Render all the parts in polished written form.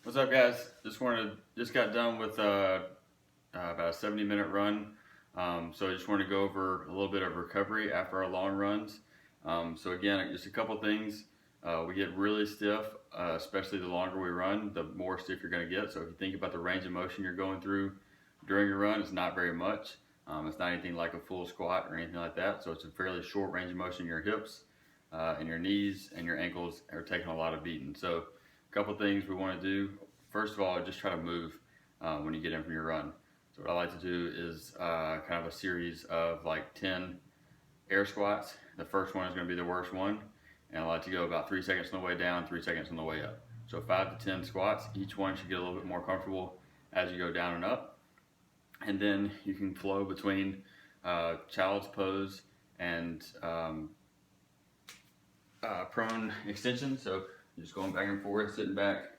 What's up, guys? Just got done with about a 70-minute run. So I just want to go over a little bit of recovery after our long runs. So again, just a couple things. We get really stiff, especially the longer we run, the more stiff you're going to get. So if you think about the range of motion you're going through during your run, it's not very much. It's not anything like a full squat or anything like that. So it's a fairly short range of motion. Your hips and your knees and your ankles are taking a lot of beating. So a couple things we want to do. First of all, just try to move when you get in from your run. So what I like to do is kind of a series of like 10 air squats. The first one is going to be the worst one, and I like to go about 3 seconds on the way down, 3 seconds on the way up. So 5 to 10 squats. Each one should get a little bit more comfortable as you go down and up. And then you can flow between child's pose and prone extension. So just going back and forth, sitting back,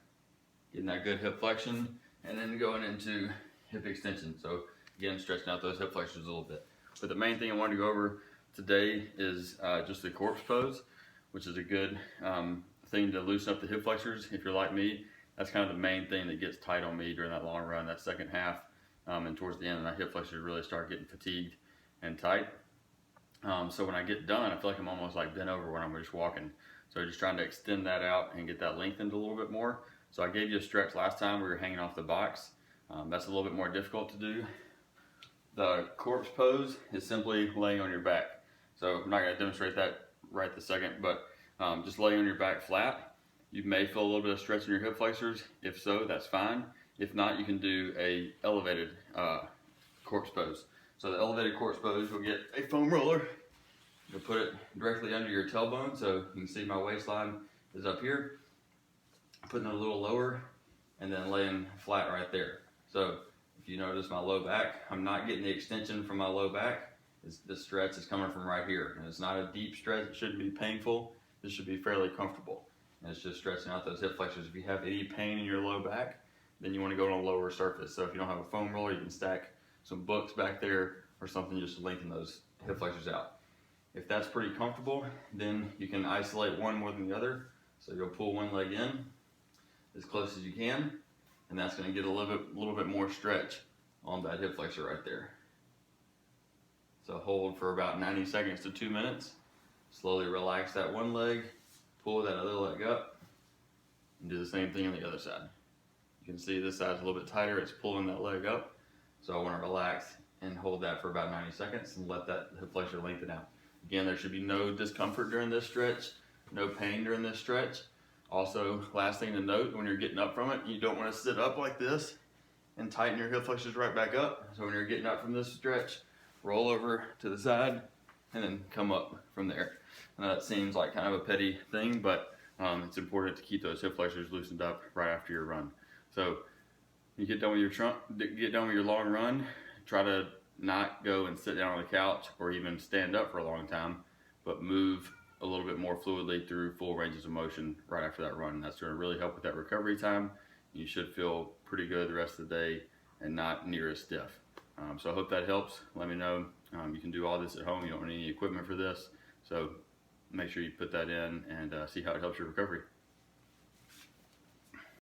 getting that good hip flexion, and then going into hip extension. So again, stretching out those hip flexors a little bit. But the main thing I wanted to go over today is just the corpse pose, which is a good thing to loosen up the hip flexors. If you're like me, that's kind of the main thing that gets tight on me during that long run, that second half, and towards the end, my hip flexors really start getting fatigued and tight. So when I get done, I feel like I'm almost like bent over when I'm just walking. So just trying to extend that out and get that lengthened a little bit more. So I gave you a stretch last time we were hanging off the box. That's a little bit more difficult to do. The corpse pose is simply laying on your back. So I'm not going to demonstrate that right this second, but just laying on your back flat. You may feel a little bit of stretch in your hip flexors. If so, that's fine. If not, you can do a elevated corpse pose. So the elevated corpse pose, you'll get a foam roller. You'll put it directly under your tailbone, so you can see my waistline is up here. Putting it a little lower, and then laying flat right there. So if you notice my low back, I'm not getting the extension from my low back. The stretch is coming from right here. And it's not a deep stretch, it shouldn't be painful. This should be fairly comfortable. And it's just stretching out those hip flexors. If you have any pain in your low back, then you want to go on a lower surface. So if you don't have a foam roller, you can stack some books back there or something just to lengthen those hip flexors out. If that's pretty comfortable, then you can isolate one more than the other. So you'll pull one leg in as close as you can, and that's going to get a little bit more stretch on that hip flexor right there. So hold for about 90 seconds to 2 minutes. Slowly relax that one leg, pull that other leg up, and do the same thing on the other side. You can see this side's a little bit tighter, it's pulling that leg up. So I want to relax and hold that for about 90 seconds and let that hip flexor lengthen out. Again, there should be no discomfort during this stretch, no pain during this stretch. Also, last thing to note, when you're getting up from it, you don't want to sit up like this and tighten your hip flexors right back up. So when you're getting up from this stretch, roll over to the side and then come up from there. Now that seems like kind of a petty thing, but it's important to keep those hip flexors loosened up right after your run. So you get done with your long run, try to not go and sit down on the couch or even stand up for a long time, but move a little bit more fluidly through full ranges of motion right after that run. That's going to really help with that recovery time. You should feel pretty good the rest of the day and not near as stiff. So I hope that helps. Let me know. You can do all this at home. You don't need any equipment for this. So make sure you put that in and see how it helps your recovery.